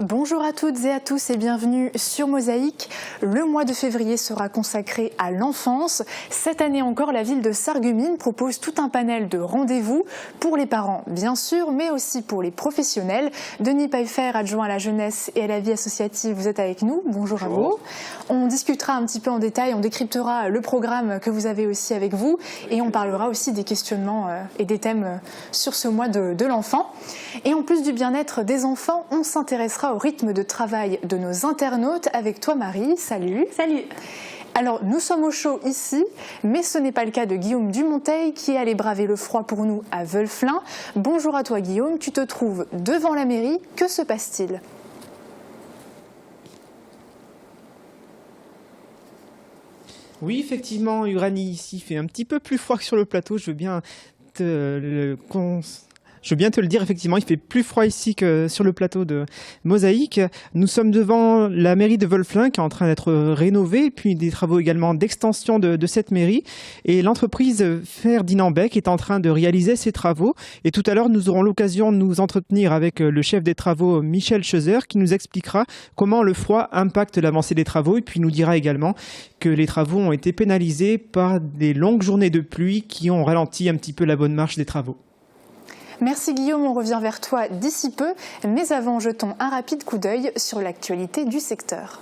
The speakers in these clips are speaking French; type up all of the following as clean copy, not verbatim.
Bonjour à toutes et à tous et bienvenue sur Mosaïque. Le mois de février sera consacré à l'enfance. Cette année encore, la ville de Sarreguemines propose tout un panel de rendez-vous pour les parents, bien sûr, mais aussi pour les professionnels. Denis Pfeiffer, adjoint à la jeunesse et à la vie associative, vous êtes avec nous. Bonjour à vous. On discutera un petit peu en détail, on décryptera le programme que vous avez aussi avec vous et on parlera aussi des questionnements et des thèmes sur ce mois de l'enfant. Et en plus du bien-être des enfants, on s'intéressera au rythme de travail de nos internautes avec toi Marie. Salut. Salut. Alors nous sommes au chaud ici, mais ce n'est pas le cas de Guillaume Dumonteil qui est allé braver le froid pour nous à Wölflin. Bonjour à toi Guillaume, tu te trouves devant la mairie, que se passe-t-il ? Oui, effectivement, Uranie, ici, fait un petit peu plus froid que sur le plateau. Je veux bien te le dire, effectivement, il fait plus froid ici que sur le plateau de Mosaïque. Nous sommes devant la mairie de Wölflin qui est en train d'être rénovée, puis des travaux également d'extension de cette mairie. Et l'entreprise Ferdinand Beck est en train de réaliser ces travaux. Et tout à l'heure, nous aurons l'occasion de nous entretenir avec le chef des travaux, Michel Scheuzer, qui nous expliquera comment le froid impacte l'avancée des travaux. Et puis nous dira également que les travaux ont été pénalisés par des longues journées de pluie qui ont ralenti un petit peu la bonne marche des travaux. Merci Guillaume, on revient vers toi d'ici peu, mais avant jetons un rapide coup d'œil sur l'actualité du secteur.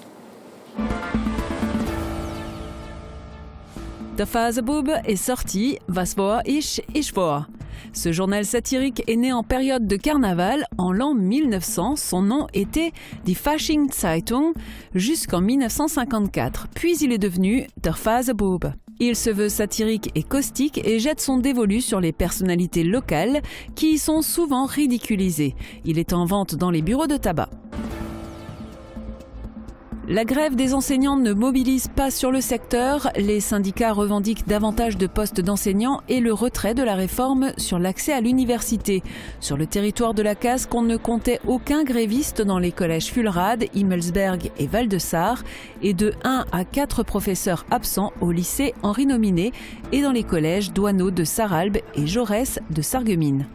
Der Phasebub est sorti, was war ich war. Ce journal satirique est né en période de carnaval en l'an 1900. Son nom était Die Fasching Zeitung jusqu'en 1954. Puis il est devenu Der Phasebub. Il se veut satirique et caustique et jette son dévolu sur les personnalités locales qui y sont souvent ridiculisées. Il est en vente dans les bureaux de tabac. La grève des enseignants ne mobilise pas sur le secteur. Les syndicats revendiquent davantage de postes d'enseignants et le retrait de la réforme sur l'accès à l'université. Sur le territoire de la Casque, on ne comptait aucun gréviste dans les collèges Fulrad, Himmelsberg et Val-de-Sarre et de 1 à 4 professeurs absents au lycée Henri Nominé et dans les collèges Douaneau de Sarralbe et Jaurès de Sarreguemines.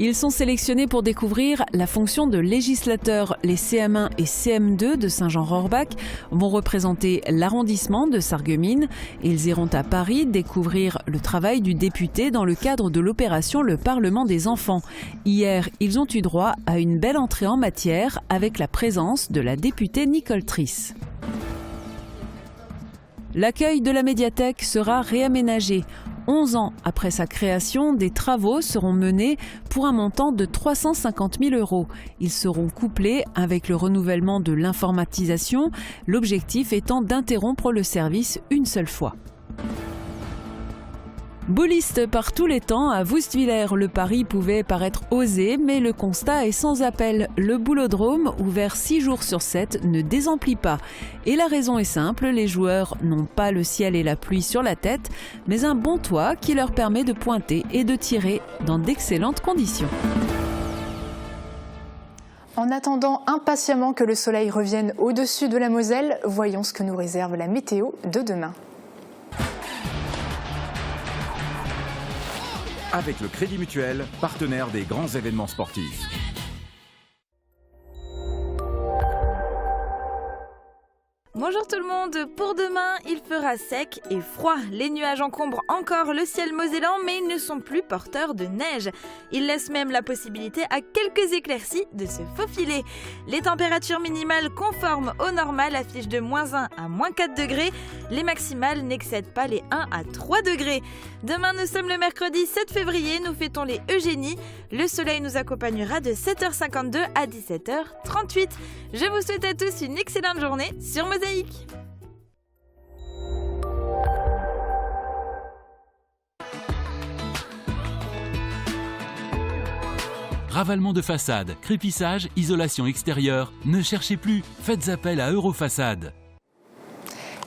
Ils sont sélectionnés pour découvrir la fonction de législateur. Les CM1 et CM2 de Saint-Jean-Rohrbach vont représenter l'arrondissement de Sarreguemines. Ils iront à Paris découvrir le travail du député dans le cadre de l'opération Le Parlement des enfants. Hier, ils ont eu droit à une belle entrée en matière avec la présence de la députée Nicole Triss. L'accueil de la médiathèque sera réaménagé. 11 ans après sa création, des travaux seront menés pour un montant de 350 000 €. Ils seront couplés avec le renouvellement de l'informatisation, l'objectif étant d'interrompre le service une seule fois. Bouliste par tous les temps, à Woustviller, le pari pouvait paraître osé, mais le constat est sans appel. Le boulodrome, ouvert 6 jours sur 7, ne désemplit pas. Et la raison est simple, les joueurs n'ont pas le ciel et la pluie sur la tête, mais un bon toit qui leur permet de pointer et de tirer dans d'excellentes conditions. En attendant impatiemment que le soleil revienne au-dessus de la Moselle, voyons ce que nous réserve la météo de demain. Avec le Crédit Mutuel, partenaire des grands événements sportifs. Bonjour tout le monde, pour demain il fera sec et froid. Les nuages encombrent encore le ciel mosellan mais ils ne sont plus porteurs de neige. Ils laissent même la possibilité à quelques éclaircies de se faufiler. Les températures minimales conformes au normal affichent de -1 à -4 degrés. Les maximales n'excèdent pas les 1 à 3 degrés. Demain nous sommes le mercredi 7 février, nous fêtons les Eugénies. Le soleil nous accompagnera de 7h52 à 17h38. Je vous souhaite à tous une excellente journée sur Mosaïque. Ravalement de façade, crépissage, isolation extérieure, ne cherchez plus, faites appel à Eurofaçade.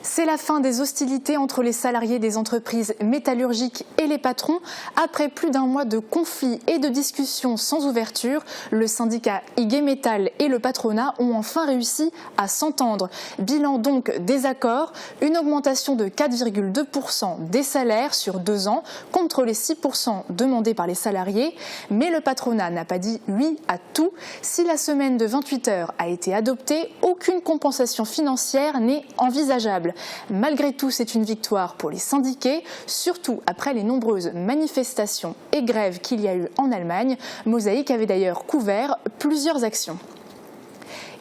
C'est la fin des hostilités entre les salariés des entreprises métallurgiques et les patrons. Après plus d'un mois de conflits et de discussions sans ouverture, le syndicat IG Metall et le patronat ont enfin réussi à s'entendre. Bilan donc des accords, une augmentation de 4,2% des salaires sur 2 ans contre les 6% demandés par les salariés. Mais le patronat n'a pas dit oui à tout. Si la semaine de 28 heures a été adoptée, aucune compensation financière n'est envisageable. Malgré tout, c'est une victoire pour les syndiqués, surtout après les nombreuses manifestations et grèves qu'il y a eu en Allemagne. Mosaïque avait d'ailleurs couvert plusieurs actions.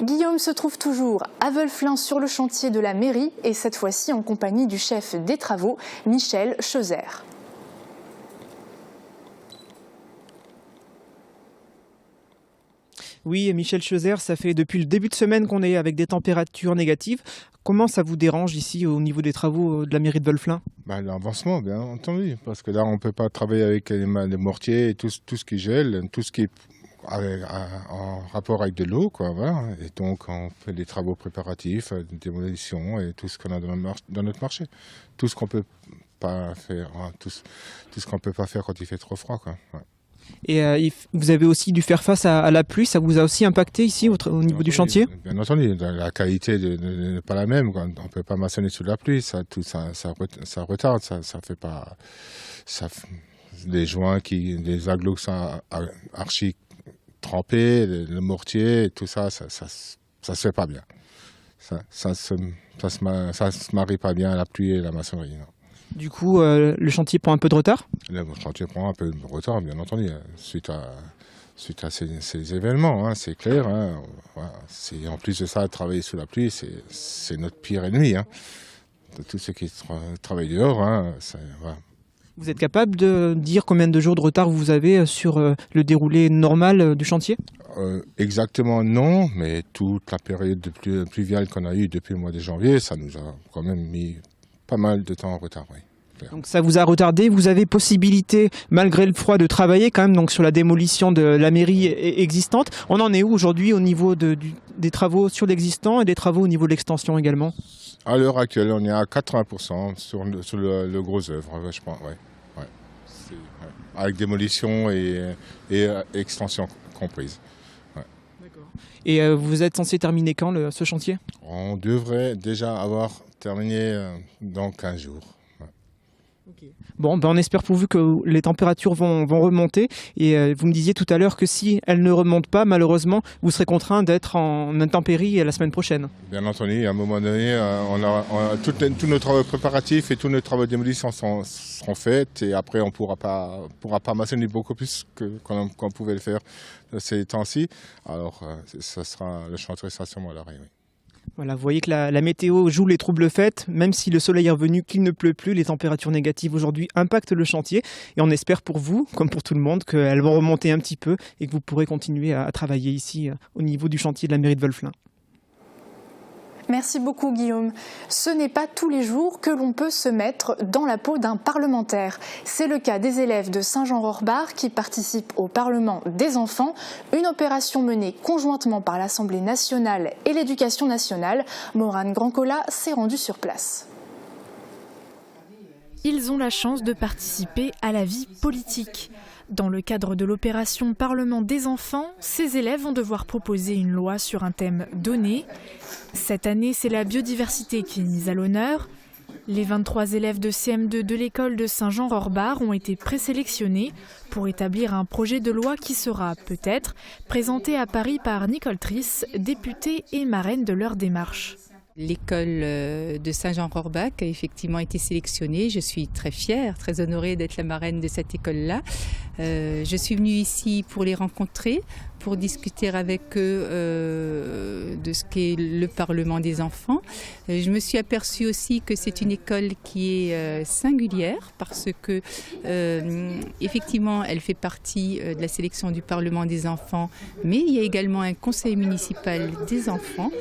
Guillaume se trouve toujours à Wölflin sur le chantier de la mairie et cette fois-ci en compagnie du chef des travaux, Michel Chauzer. Oui, Michel Chauzer, ça fait depuis le début de semaine qu'on est avec des températures négatives. Comment ça vous dérange ici au niveau des travaux de la mairie de Wölflin ? L'avancement, bien entendu, parce que là on ne peut pas travailler avec les mortiers et tout ce qui gèle, tout ce qui est en rapport avec de l'eau, quoi. Voilà. Et donc on fait des travaux préparatifs, démolition et tout ce qu'on a dans notre marché. Tout ce qu'on peut pas faire, tout ce qu'on peut pas faire quand il fait trop froid, quoi. Ouais. Et vous avez aussi dû faire face à la pluie, ça vous a aussi impacté ici au niveau du chantier ? Bien entendu, la qualité n'est pas la même. On ne peut pas maçonner sous la pluie, ça retarde, ça fait pas. Les joints, les agglos sont archi trempés, le mortier, tout ça se fait pas bien. Ça se marie pas bien la pluie et la maçonnerie. Non. Du coup, le chantier prend un peu de retard ? Le chantier prend un peu de retard, bien entendu, suite à ces événements, hein, c'est clair. Hein, voilà. En plus de ça, travailler sous la pluie, c'est notre pire ennemi. Hein, de tous ceux qui travaillent dehors. Hein, voilà. Vous êtes capable de dire combien de jours de retard vous avez sur le déroulé normal du chantier ? Exactement non, mais toute la période pluviale qu'on a eue depuis le mois de janvier, ça nous a quand même mis pas mal de temps en retard, oui. Donc ça vous a retardé, vous avez possibilité, malgré le froid, de travailler quand même donc, sur la démolition de la mairie existante. On en est où aujourd'hui au niveau des travaux sur l'existant et des travaux au niveau de l'extension également ? À l'heure actuelle, on est à 80% sur le gros œuvre, je pense, ouais. Ouais. Avec démolition et extension comprise. Ouais. D'accord. Et vous êtes censé terminer quand ce chantier ? On devrait déjà avoir terminé dans 15 jours. Ouais. Okay. Bon, on espère pourvu que les températures vont remonter. Et vous me disiez tout à l'heure que si elles ne remontent pas, malheureusement, vous serez contraint d'être en intempérie la semaine prochaine. Bien entendu, à un moment donné, tous nos travaux préparatifs et tous nos travaux de démolition seront faits. Et après, on ne pourra pas maçonner beaucoup plus qu'on pouvait le faire ces temps-ci. Alors, le chantier sera sûrement à l'arrêt, oui. Voilà, vous voyez que la météo joue les troubles faits, même si le soleil est revenu, qu'il ne pleut plus, les températures négatives aujourd'hui impactent le chantier et on espère pour vous, comme pour tout le monde, qu'elles vont remonter un petit peu et que vous pourrez continuer à travailler ici au niveau du chantier de la mairie de Wölflin. Merci beaucoup Guillaume. Ce n'est pas tous les jours que l'on peut se mettre dans la peau d'un parlementaire. C'est le cas des élèves de Saint-Jean-Rohrbach qui participent au Parlement des enfants, une opération menée conjointement par l'Assemblée nationale et l'Éducation nationale. Morane Grandcola s'est rendue sur place. Ils ont la chance de participer à la vie politique. Dans le cadre de l'opération Parlement des enfants, ces élèves vont devoir proposer une loi sur un thème donné. Cette année, c'est la biodiversité qui est mise à l'honneur. Les 23 élèves de CM2 de l'école de Saint-Jean-Rohrbach ont été présélectionnés pour établir un projet de loi qui sera, peut-être, présenté à Paris par Nicole Triss, députée et marraine de leur démarche. L'école de Saint-Jean-Rohrbach a effectivement été sélectionnée. Je suis très fière, très honorée d'être la marraine de cette école-là. Je suis venue ici pour les rencontrer, pour discuter avec eux de ce qu'est le Parlement des enfants. Je me suis aperçue aussi que c'est une école qui est singulière parce que effectivement elle fait partie de la sélection du Parlement des enfants, mais il y a également un conseil municipal des enfants.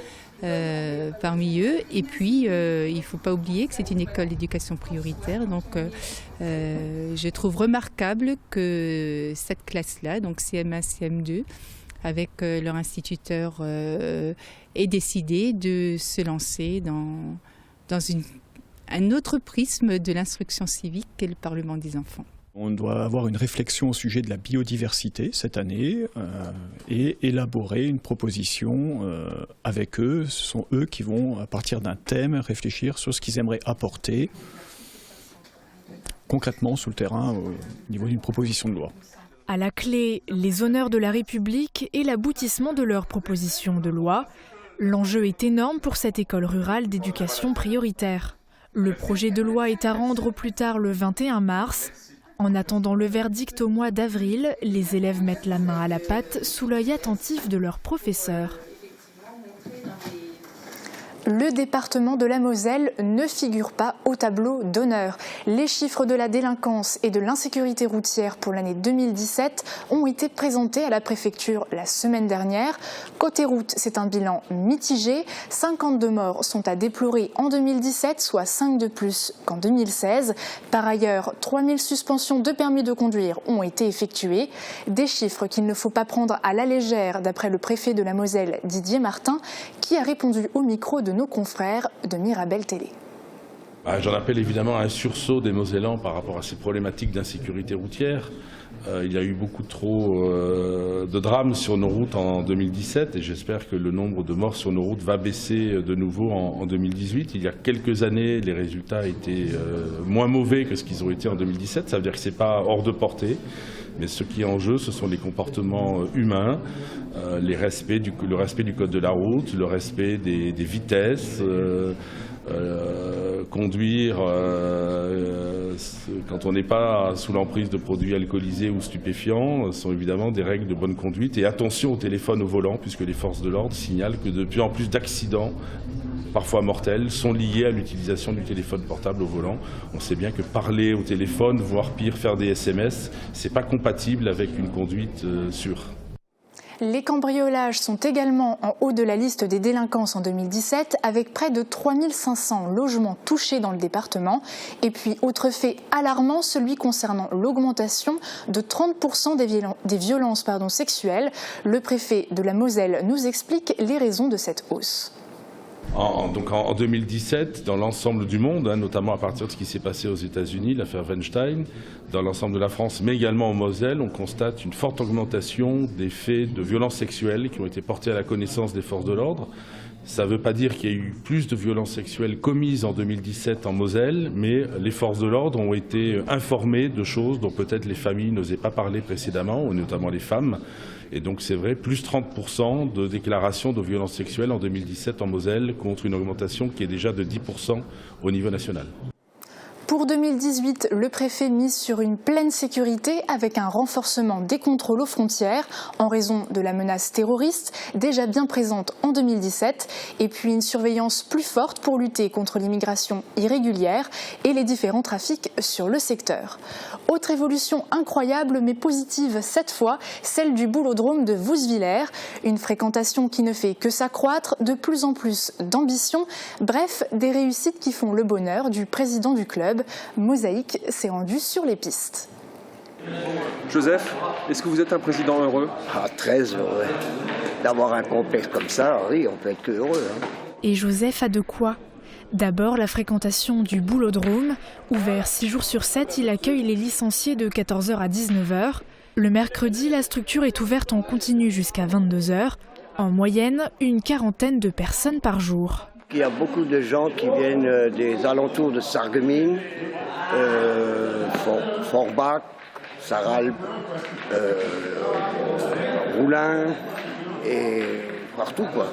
Parmi eux, et puis il ne faut pas oublier que c'est une école d'éducation prioritaire, donc je trouve remarquable que cette classe-là, donc CM1, CM2, avec leur instituteur, ait décidé de se lancer dans une un autre prisme de l'instruction civique qu'est le Parlement des enfants. On doit avoir une réflexion au sujet de la biodiversité cette année et élaborer une proposition avec eux. Ce sont eux qui vont, à partir d'un thème, réfléchir sur ce qu'ils aimeraient apporter concrètement sur le terrain au niveau d'une proposition de loi. À la clé, les honneurs de la République et l'aboutissement de leur proposition de loi. L'enjeu est énorme pour cette école rurale d'éducation prioritaire. Le projet de loi est à rendre au plus tard le 21 mars. En attendant le verdict au mois d'avril, les élèves mettent la main à la pâte sous l'œil attentif de leurs professeurs. Le département de la Moselle ne figure pas au tableau d'honneur. Les chiffres de la délinquance et de l'insécurité routière pour l'année 2017 ont été présentés à la préfecture la semaine dernière. Côté route, c'est un bilan mitigé. 52 morts sont à déplorer en 2017, soit 5 de plus qu'en 2016. Par ailleurs, 3000 suspensions de permis de conduire ont été effectuées. Des chiffres qu'il ne faut pas prendre à la légère, d'après le préfet de la Moselle, Didier Martin, qui a répondu au micro de nos confrères de Mirabel Télé. J'en appelle évidemment à un sursaut des Mosellans par rapport à ces problématiques d'insécurité routière. Il y a eu beaucoup trop de drames sur nos routes en 2017 et j'espère que le nombre de morts sur nos routes va baisser de nouveau en 2018. Il y a quelques années, les résultats étaient moins mauvais que ce qu'ils ont été en 2017. Ça veut dire que ce n'est pas hors de portée. Mais ce qui est en jeu, ce sont les comportements humains, le respect du code de la route, le respect des vitesses, conduire quand on n'est pas sous l'emprise de produits alcoolisés ou stupéfiants, sont évidemment des règles de bonne conduite. Et attention au téléphone au volant, puisque les forces de l'ordre signalent que de plus en plus d'accidents, parfois mortels, sont liés à l'utilisation du téléphone portable au volant. On sait bien que parler au téléphone, voire pire, faire des SMS, c'est pas compatible avec une conduite sûre. Les cambriolages sont également en haut de la liste des délinquances en 2017, avec près de 3500 logements touchés dans le département. Et puis, autre fait alarmant, celui concernant l'augmentation de 30% des violences sexuelles. Le préfet de la Moselle nous explique les raisons de cette hausse. En 2017, dans l'ensemble du monde, notamment à partir de ce qui s'est passé aux États-Unis, l'affaire Weinstein, dans l'ensemble de la France, mais également en Moselle, on constate une forte augmentation des faits de violences sexuelles qui ont été portés à la connaissance des forces de l'ordre. Ça ne veut pas dire qu'il y a eu plus de violences sexuelles commises en 2017 en Moselle, mais les forces de l'ordre ont été informées de choses dont peut-être les familles n'osaient pas parler précédemment, notamment les femmes. Et donc c'est vrai, plus 30% de déclarations de violences sexuelles en 2017 en Moselle, contre une augmentation qui est déjà de 10% au niveau national. Pour 2018, le préfet mise sur une pleine sécurité avec un renforcement des contrôles aux frontières en raison de la menace terroriste déjà bien présente en 2017 et puis une surveillance plus forte pour lutter contre l'immigration irrégulière et les différents trafics sur le secteur. Autre évolution incroyable mais positive cette fois, celle du boulodrome de Wouswiller, une fréquentation qui ne fait que s'accroître, de plus en plus d'ambition, bref, des réussites qui font le bonheur du président du club. Mosaïque s'est rendu sur les pistes. Joseph, est-ce que vous êtes un président heureux ? Très heureux. D'avoir un complexe comme ça, oui, on peut être que heureux. Et Joseph a de quoi ? D'abord, la fréquentation du boulodrome. Ouvert 6 jours sur 7, il accueille les licenciés de 14h à 19h. Le mercredi, la structure est ouverte en continu jusqu'à 22h. En moyenne, une quarantaine de personnes par jour. Il y a beaucoup de gens qui viennent des alentours de Sarreguemines, Forbach, Sarralbe, Roulin et partout quoi.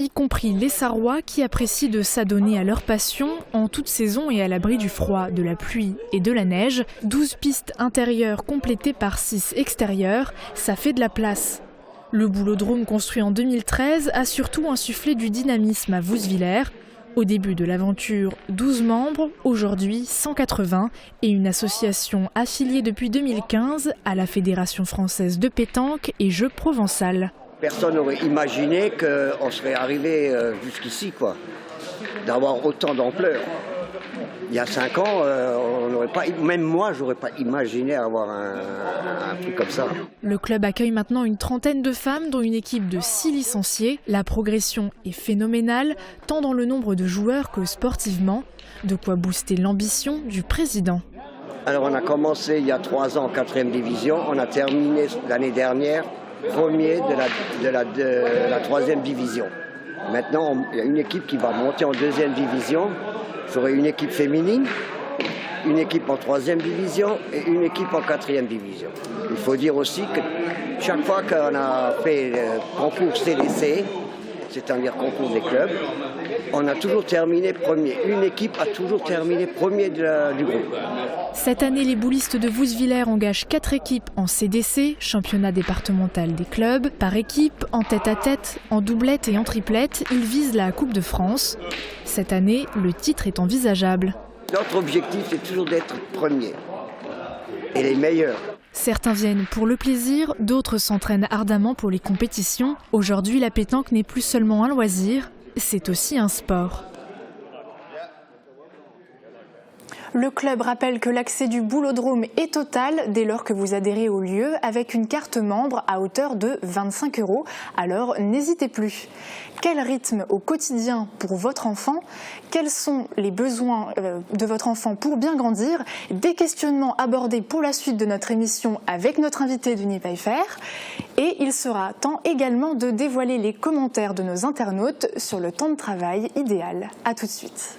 Y compris les Sarrois qui apprécient de s'adonner à leur passion en toute saison et à l'abri du froid, de la pluie et de la neige. 12 pistes intérieures complétées par 6 extérieures, ça fait de la place. Le boulodrome construit en 2013 a surtout insufflé du dynamisme à Wouswiller. Au début de l'aventure, 12 membres, aujourd'hui 180 et une association affiliée depuis 2015 à la Fédération française de pétanque et jeux provençal. Personne n'aurait imaginé qu'on serait arrivé jusqu'ici, quoi, d'avoir autant d'ampleur. Il y a 5 ans, on n'aurait pas, même moi, je n'aurais pas imaginé avoir un truc comme ça. Le club accueille maintenant une trentaine de femmes, dont une équipe de 6 licenciés. La progression est phénoménale, tant dans le nombre de joueurs que sportivement. De quoi booster l'ambition du président. Alors on a commencé il y a 3 ans en 4e division. On a terminé l'année dernière premier de la 3e division. Maintenant, il y a une équipe qui va monter en 2e division. J'aurai une équipe féminine, une équipe en 3e division et une équipe en 4e division. Il faut dire aussi que chaque fois qu'on a fait le concours CDC, c'est-à-dire concours des clubs, on a toujours terminé premier. Une équipe a toujours terminé premier du groupe. Cette année, les boulistes de Vousvillers engagent 4 équipes en CDC, championnat départemental des clubs. Par équipe, en tête-à-tête, en doublette et en triplette, ils visent la Coupe de France. Cette année, le titre est envisageable. Notre objectif, c'est toujours d'être premier et les meilleurs. Certains viennent pour le plaisir, d'autres s'entraînent ardemment pour les compétitions. Aujourd'hui, la pétanque n'est plus seulement un loisir, c'est aussi un sport. Le club rappelle que l'accès du Boulodrome est total dès lors que vous adhérez au lieu avec une carte membre à hauteur de 25 €. Alors n'hésitez plus. Quel rythme au quotidien pour votre enfant? Quels sont les besoins de votre enfant pour bien grandir? Des questionnements abordés pour la suite de notre émission avec notre invité Denis Pfeiffer. Et il sera temps également de dévoiler les commentaires de nos internautes sur le temps de travail idéal. A tout de suite.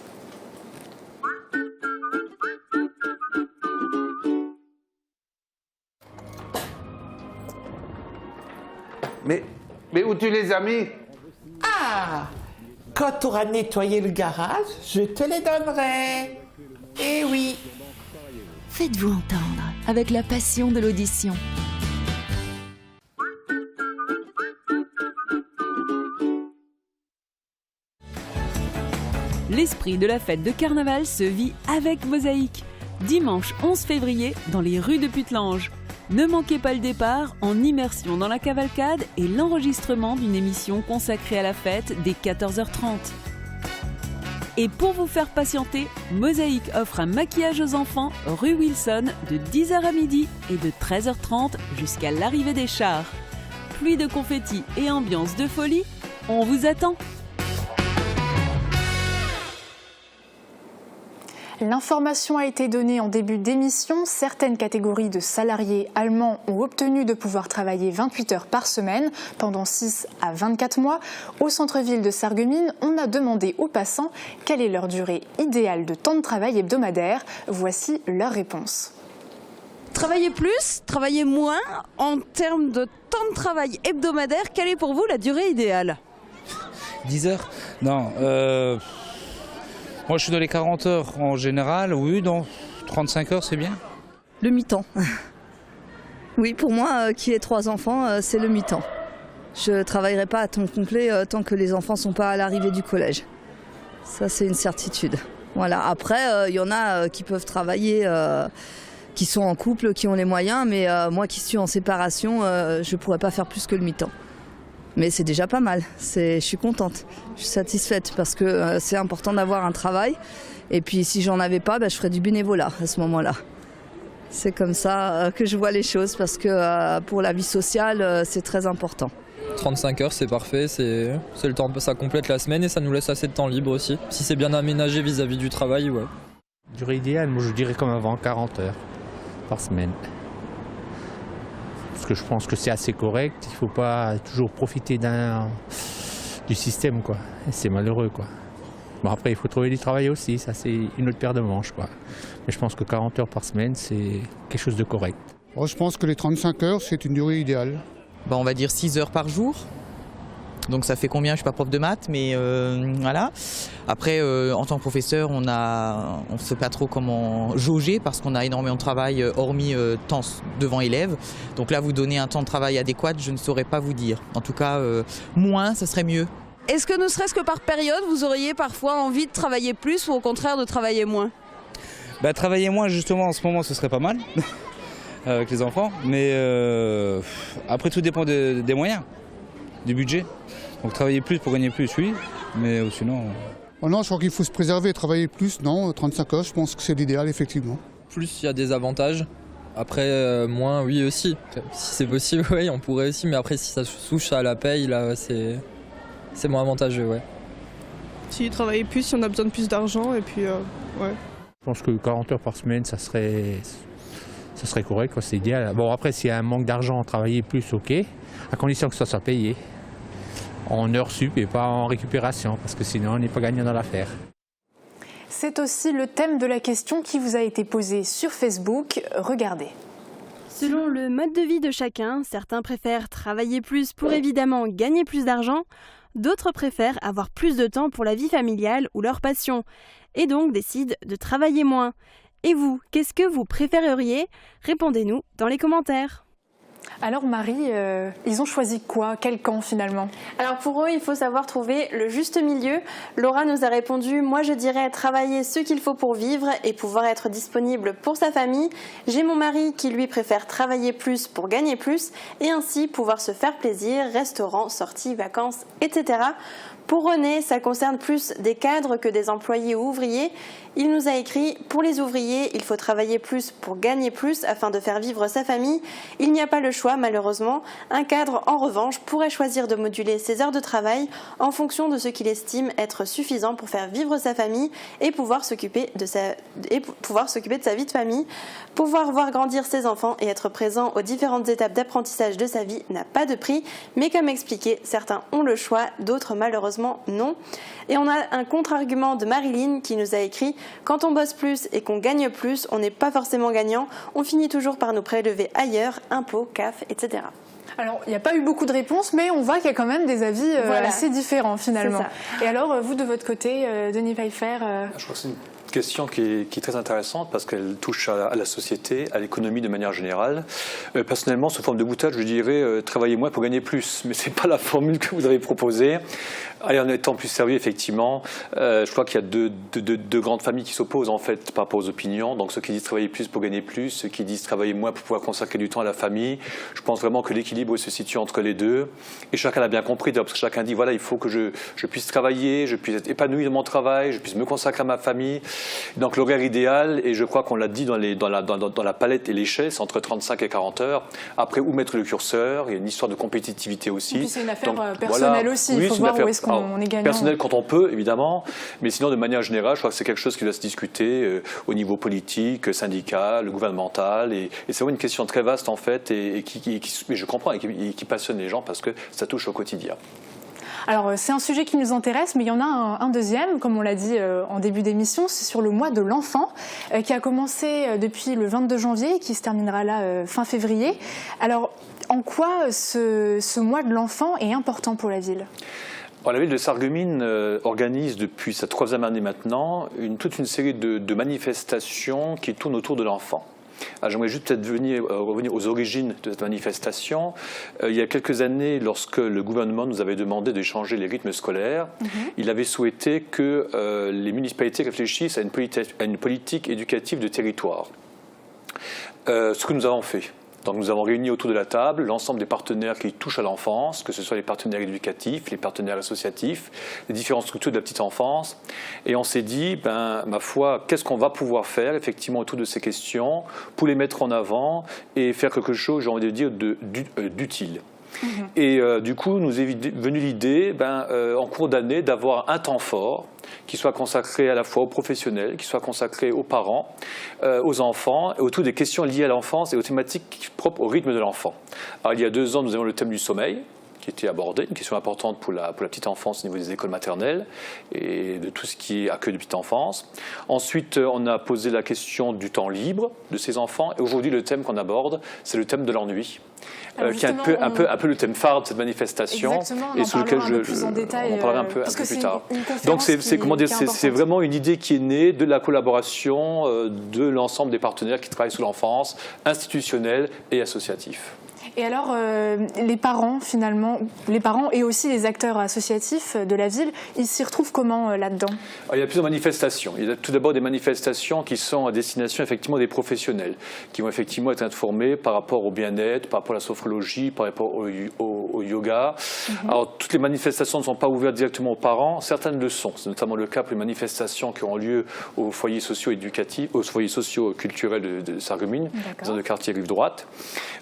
Mais où tu les as mis? Ah! Quand tu auras nettoyé le garage, je te les donnerai. Eh oui! Faites-vous entendre avec la passion de l'audition. L'esprit de la fête de carnaval se vit avec Mosaïque. Dimanche 11 février dans les rues de Putelange. Ne manquez pas le départ en immersion dans la cavalcade et l'enregistrement d'une émission consacrée à la fête dès 14h30. Et pour vous faire patienter, Mosaïque offre un maquillage aux enfants rue Wilson de 10h à midi et de 13h30 jusqu'à l'arrivée des chars. Pluie de confettis et ambiance de folie, on vous attend! L'information a été donnée en début d'émission. Certaines catégories de salariés allemands ont obtenu de pouvoir travailler 28 heures par semaine pendant 6 à 24 mois. Au centre-ville de Sarreguemines, on a demandé aux passants quelle est leur durée idéale de temps de travail hebdomadaire. Voici leur réponse. Travailler plus, travailler moins, en termes de temps de travail hebdomadaire, quelle est pour vous la durée idéale? 10 heures? Non, moi je suis dans les 40 heures en général, oui, dans 35 heures c'est bien. Le mi-temps. Oui, pour moi qui ai 3 enfants, c'est le mi-temps. Je ne travaillerai pas à temps complet tant que les enfants ne sont pas à l'arrivée du collège. Ça c'est une certitude. Voilà. Après, il y en a qui peuvent travailler, qui sont en couple, qui ont les moyens, mais moi qui suis en séparation, je ne pourrais pas faire plus que le mi-temps. Mais c'est déjà pas mal, je suis contente, je suis satisfaite parce que c'est important d'avoir un travail. Et puis si j'en avais pas, je ferais du bénévolat à ce moment-là. C'est comme ça que je vois les choses parce que pour la vie sociale, c'est très important. 35 heures, c'est parfait, c'est le temps, ça complète la semaine et ça nous laisse assez de temps libre aussi. Si c'est bien aménagé vis-à-vis du travail, ouais. Durée idéale, moi je dirais comme avant, 40 heures par semaine. Parce que je pense que c'est assez correct, il ne faut pas toujours profiter du système, quoi. C'est malheureux, quoi. Bon, après, il faut trouver du travail aussi, ça c'est une autre paire de manches, quoi. Mais je pense que 40 heures par semaine, c'est quelque chose de correct. Oh, je pense que les 35 heures, c'est une durée idéale. On va dire 6 heures par jour. Donc ça fait combien? Je ne suis pas prof de maths, mais voilà. Après, en tant que professeur, on ne sait pas trop comment jauger parce qu'on a énormément de travail, hormis temps devant élèves. Donc là, vous donnez un temps de travail adéquat, je ne saurais pas vous dire. En tout cas, moins, ça serait mieux. Est-ce que ne serait-ce que par période, vous auriez parfois envie de travailler plus ou au contraire de travailler moins? Travailler moins, justement, en ce moment, ce serait pas mal avec les enfants. Mais après, tout dépend des moyens, du budget. Donc travailler plus pour gagner plus, oui, mais sinon... Oh non, je crois qu'il faut se préserver et travailler plus. Non, 35 heures, je pense que c'est l'idéal, effectivement. Plus il y a des avantages. Après, moins, oui aussi. Si c'est possible, oui, on pourrait aussi. Mais après, si ça touche à la paye, là, c'est moins avantageux, ouais. Si travailler plus, si on a besoin de plus d'argent, et puis, ouais. Je pense que 40 heures par semaine, ça serait correct, c'est idéal. Bon, après, s'il y a un manque d'argent, travailler plus, ok, à condition que ça soit payé en heures sup et pas en récupération, parce que sinon, on n'est pas gagnant dans l'affaire. C'est aussi le thème de la question qui vous a été posée sur Facebook. Regardez. Selon le mode de vie de chacun, certains préfèrent travailler plus pour évidemment gagner plus d'argent, d'autres préfèrent avoir plus de temps pour la vie familiale ou leur passion, et donc décident de travailler moins. Et vous, qu'est-ce que vous préféreriez? Répondez-nous dans les commentaires. Alors Marie, ils ont choisi quoi? Quel camp finalement? Alors pour eux, il faut savoir trouver le juste milieu. Laura nous a répondu « Moi je dirais travailler ce qu'il faut pour vivre et pouvoir être disponible pour sa famille. J'ai mon mari qui lui préfère travailler plus pour gagner plus et ainsi pouvoir se faire plaisir, restaurants, sorties, vacances, etc. » Pour René, ça concerne plus des cadres que des employés ou ouvriers. Il nous a écrit « Pour les ouvriers, il faut travailler plus pour gagner plus afin de faire vivre sa famille. Il n'y a pas le choix malheureusement. Un cadre, en revanche, pourrait choisir de moduler ses heures de travail en fonction de ce qu'il estime être suffisant pour faire vivre sa famille et pouvoir s'occuper de sa vie de famille. Pouvoir voir grandir ses enfants et être présent aux différentes étapes d'apprentissage de sa vie n'a pas de prix. Mais comme expliqué, certains ont le choix, d'autres malheureusement non. Et on a un contre-argument de Marilyn qui nous a écrit « Quand on bosse plus et qu'on gagne plus, on n'est pas forcément gagnant. On finit toujours par nous prélever ailleurs, impôts, CAF, etc. » Alors, il n'y a pas eu beaucoup de réponses, mais on voit qu'il y a quand même des avis assez différents finalement. Et alors, vous de votre côté, Denis Pfeiffer Je crois que c'est une question qui est très intéressante parce qu'elle touche à la société, à l'économie de manière générale. Personnellement, sous forme de boutade, je dirais travailler moins pour gagner plus, mais ce n'est pas la formule que vous avez proposée. Allez, en étant plus sérieux, effectivement, je crois qu'il y a deux grandes familles qui s'opposent en fait par rapport aux opinions. Donc ceux qui disent travailler plus pour gagner plus, ceux qui disent travailler moins pour pouvoir consacrer du temps à la famille. Je pense vraiment que l'équilibre se situe entre les deux. Et chacun l'a bien compris, parce que chacun dit voilà, il faut que je puisse travailler, je puisse être épanoui dans mon travail, je puisse me consacrer à ma famille. Donc l'horaire idéal, et je crois qu'on l'a dit dans la palette et l'échelle, c'est entre 35 et 40 heures. Après, où mettre le curseur? Il y a une histoire de compétitivité aussi. Et puis c'est une affaire personnelle aussi, il faut voir où est-ce qu'on est gagnant. Personnel quand on peut, évidemment, mais sinon de manière générale, je crois que c'est quelque chose qui doit se discuter au niveau politique, syndical, gouvernemental, et c'est vraiment une question très vaste en fait, et je comprends, et qui passionne les gens parce que ça touche au quotidien. Alors c'est un sujet qui nous intéresse, mais il y en a un deuxième, comme on l'a dit en début d'émission, c'est sur le mois de l'enfant, qui a commencé depuis le 22 janvier et qui se terminera là fin février. Alors en quoi ce mois de l'enfant est important pour la ville ? Alors, la ville de Sarreguemines organise depuis sa 3e année maintenant toute une série de manifestations qui tournent autour de l'enfant. J'aimerais juste peut-être revenir aux origines de cette manifestation. Il y a quelques années, lorsque le gouvernement nous avait demandé de changer les rythmes scolaires, il avait souhaité que les municipalités réfléchissent à une politique éducative de territoire. Ce que nous avons fait. Donc nous avons réuni autour de la table l'ensemble des partenaires qui touchent à l'enfance, que ce soit les partenaires éducatifs, les partenaires associatifs, les différentes structures de la petite enfance. Et on s'est dit, ma foi, qu'est-ce qu'on va pouvoir faire effectivement autour de ces questions pour les mettre en avant et faire quelque chose, j'ai envie de dire, d'utile. Et du coup, nous est venue l'idée, en cours d'année, d'avoir un temps fort qui soit consacré à la fois aux professionnels, qui soit consacré aux parents, aux enfants, et autour des questions liées à l'enfance et aux thématiques propres au rythme de l'enfant. Alors, il y a 2 ans, nous avons le thème du sommeil, qui était abordé, une question importante pour la petite enfance au niveau des écoles maternelles et de tout ce qui est accueil de petite enfance. Ensuite, on a posé la question du temps libre de ces enfants. Et aujourd'hui, le thème qu'on aborde, c'est le thème de l'ennui, qui est un peu le thème phare de cette manifestation. Et sur lequel on en parlera un peu plus tard. Donc c'est vraiment une idée qui est née de la collaboration de l'ensemble des partenaires qui travaillent sur l'enfance, institutionnels et associatifs. Et alors, les parents, finalement, les parents et aussi les acteurs associatifs de la ville, ils s'y retrouvent comment là-dedans? Il y a plusieurs manifestations. Il y a tout d'abord des manifestations qui sont à destination effectivement des professionnels, qui vont effectivement être informés par rapport au bien-être, par rapport à la sophrologie, par rapport au yoga. Alors, toutes les manifestations ne sont pas ouvertes directement aux parents, certaines le sont. C'est notamment le cas pour les manifestations qui auront lieu aux foyers socio-éducatifs, aux foyers socio-culturels de Sarreguemines, dans le quartier Rive Droite.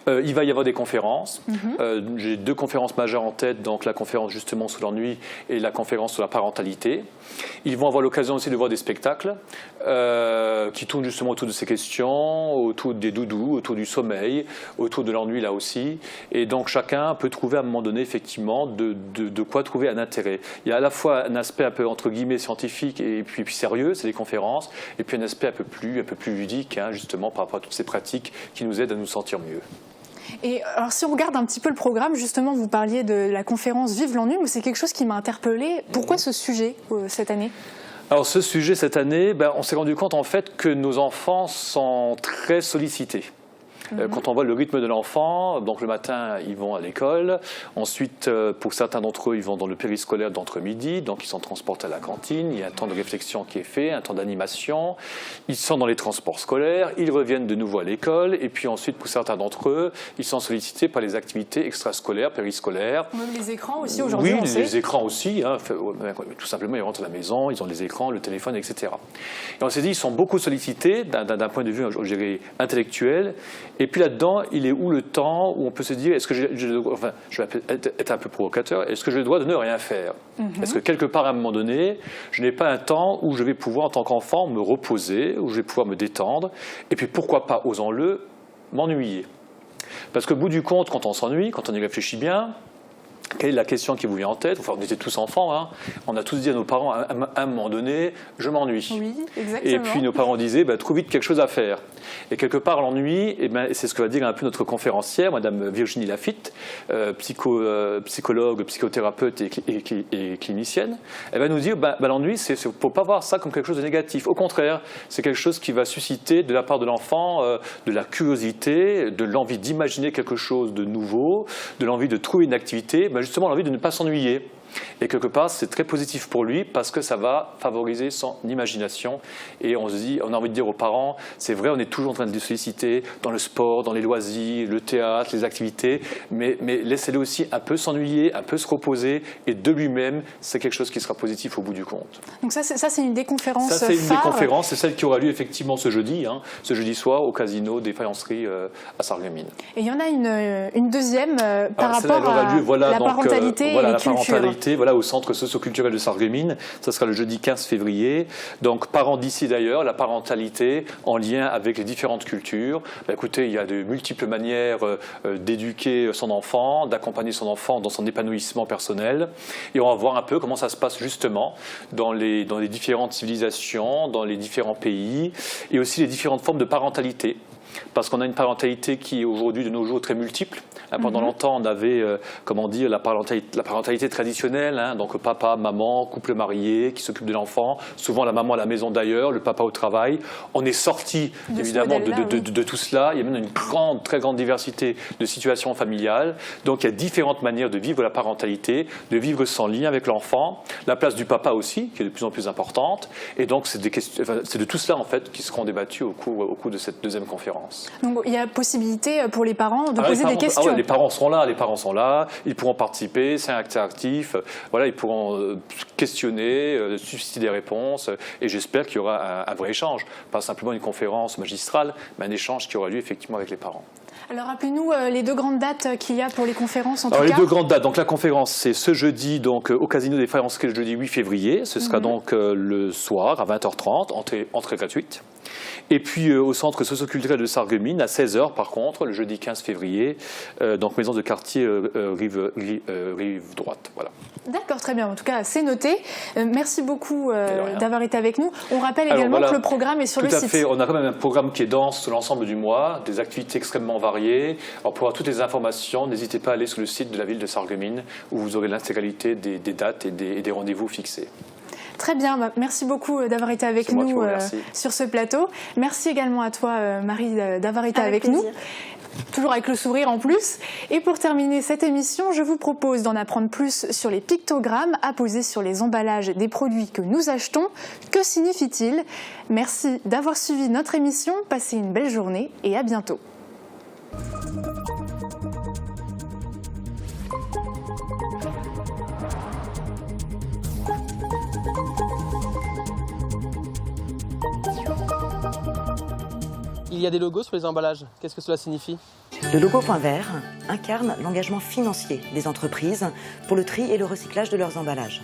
Il va y avoir des conférences. J'ai 2 conférences majeures en tête, donc la conférence justement sur l'ennui et la conférence sur la parentalité. Ils vont avoir l'occasion aussi de voir des spectacles qui tournent justement autour de ces questions, autour des doudous, autour du sommeil, autour de l'ennui là aussi. Et donc chacun peut trouver à un moment donné effectivement de quoi trouver un intérêt. Il y a à la fois un aspect un peu entre guillemets scientifique et puis sérieux, c'est les conférences, et puis un aspect un peu plus ludique, justement par rapport à toutes ces pratiques qui nous aident à nous sentir mieux. Et alors si on regarde un petit peu le programme, justement vous parliez de la conférence Vive l'ennui, c'est quelque chose qui m'a interpellée. Pourquoi ce sujet cette année? Alors ce sujet cette année, on s'est rendu compte en fait que nos enfants sont très sollicités. Quand on voit le rythme de l'enfant, donc le matin ils vont à l'école, ensuite pour certains d'entre eux ils vont dans le périscolaire d'entre-midi, donc ils sont transportés à la cantine, il y a un temps de réflexion qui est fait, un temps d'animation, ils sont dans les transports scolaires, ils reviennent de nouveau à l'école, et puis ensuite pour certains d'entre eux ils sont sollicités par les activités extrascolaires, périscolaires. Même les écrans aussi aujourd'hui. Oui, les écrans aussi, tout simplement ils rentrent à la maison, ils ont les écrans, le téléphone, etc. Et on s'est dit ils sont beaucoup sollicités d'un point de vue, je dirais, intellectuel. Et puis là-dedans, il est où le temps où on peut se dire, est-ce que je vais être un peu provocateur, est-ce que j'ai le droit de ne rien faire? Est-ce que quelque part à un moment donné, je n'ai pas un temps où je vais pouvoir en tant qu'enfant me reposer, où je vais pouvoir me détendre, et puis pourquoi pas, osons-le, m'ennuyer? Parce qu'au bout du compte, quand on s'ennuie, quand on y réfléchit bien, quelle est la question qui vous vient en tête? Enfin, on était tous enfants, on a tous dit à nos parents à un moment donné, je m'ennuie. Oui, exactement. Et puis nos parents disaient, trouve vite quelque chose à faire. Et quelque part, l'ennui, c'est ce que va dire un peu notre conférencière, Madame Virginie Lafitte, psychologue, psychothérapeute et clinicienne. Elle va nous dire, l'ennui, il ne faut pas voir ça comme quelque chose de négatif. Au contraire, c'est quelque chose qui va susciter de la part de l'enfant de la curiosité, de l'envie d'imaginer quelque chose de nouveau, de l'envie de trouver une activité, justement l'envie de ne pas s'ennuyer. Et quelque part, c'est très positif pour lui parce que ça va favoriser son imagination. Et on se dit, on a envie de dire aux parents, c'est vrai, on est toujours en train de les solliciter dans le sport, dans les loisirs, le théâtre, les activités, mais laissez-le aussi un peu s'ennuyer, un peu se reposer, et de lui-même, c'est quelque chose qui sera positif au bout du compte. Donc ça, c'est une des conférences phare. Ça, c'est une des conférences, c'est celle qui aura lieu effectivement ce jeudi soir au casino des Faïenceries à Sarreguemines. Et il y en a une deuxième par rapport à la parentalité et les cultures. Au centre socio-culturel de Sarreguemines. Ça sera le jeudi 15 février. Donc, parents d'ici d'ailleurs, la parentalité en lien avec les différentes cultures. Écoutez, il y a de multiples manières d'éduquer son enfant, d'accompagner son enfant dans son épanouissement personnel. Et on va voir un peu comment ça se passe justement dans les différentes civilisations, dans les différents pays, et aussi les différentes formes de parentalité. Parce qu'on a une parentalité qui est aujourd'hui de nos jours très multiple. Pendant longtemps, on avait la parentalité traditionnelle, donc papa, maman, couple marié qui s'occupe de l'enfant, souvent la maman à la maison d'ailleurs, le papa au travail. On est sorti évidemment de tout cela. Il y a même une très grande diversité de situations familiales. Donc il y a différentes manières de vivre la parentalité, de vivre sans lien avec l'enfant. La place du papa aussi, qui est de plus en plus importante. Et donc c'est de tout cela en fait qui seront débattus au cours de cette deuxième conférence. Donc il y a possibilité pour les parents de poser des questions. Les parents sont là, ils pourront participer, c'est interactif, ils pourront questionner, susciter des réponses, et j'espère qu'il y aura un vrai échange, pas simplement une conférence magistrale, mais un échange qui aura lieu effectivement avec les parents. Alors rappelez-nous les 2 grandes dates qu'il y a pour les conférences en tout cas. Les 2 grandes dates, donc la conférence c'est ce jeudi donc, au Casino des Faïenceries le jeudi 8 février, ce sera donc le soir à 20h30, entrée gratuite. Et puis au centre socio-culturel de Sarreguemines à 16h par contre, le jeudi 15 février, donc maison de quartier rive droite. Voilà. D'accord, très bien. En tout cas, c'est noté. Merci beaucoup d'avoir été avec nous. On rappelle également que le programme est sur le site. Tout à fait. On a quand même un programme qui est dense sur l'ensemble du mois, des activités extrêmement variées. Alors pour avoir toutes les informations, n'hésitez pas à aller sur le site de la ville de Sarreguemines où vous aurez l'intégralité des dates et des rendez-vous fixés. Très bien, merci beaucoup d'avoir été avec nous sur ce plateau. Merci également à toi Marie d'avoir été avec nous. Toujours avec le sourire en plus. Et pour terminer cette émission, je vous propose d'en apprendre plus sur les pictogrammes apposés sur les emballages des produits que nous achetons. Que signifie-t-il? Merci d'avoir suivi notre émission, passez une belle journée et à bientôt. Il y a des logos sur les emballages. Qu'est-ce que cela signifie? Le logo Point Vert incarne l'engagement financier des entreprises pour le tri et le recyclage de leurs emballages.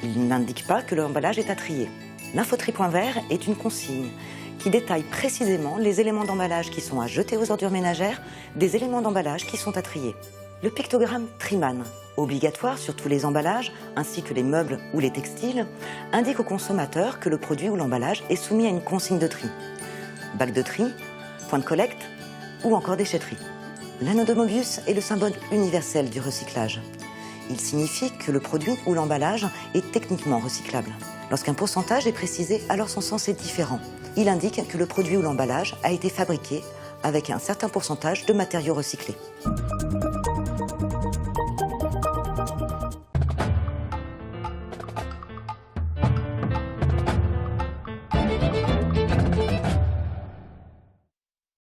Il n'indique pas que l'emballage est à trier. L'infotri Point Vert est une consigne qui détaille précisément les éléments d'emballage qui sont à jeter aux ordures ménagères des éléments d'emballage qui sont à trier. Le pictogramme Triman, obligatoire sur tous les emballages ainsi que les meubles ou les textiles, indique au consommateur que le produit ou l'emballage est soumis à une consigne de tri. Bac de tri, point de collecte ou encore déchetterie. L'anneau de Mobius est le symbole universel du recyclage. Il signifie que le produit ou l'emballage est techniquement recyclable. Lorsqu'un pourcentage est précisé, alors son sens est différent. Il indique que le produit ou l'emballage a été fabriqué avec un certain pourcentage de matériaux recyclés.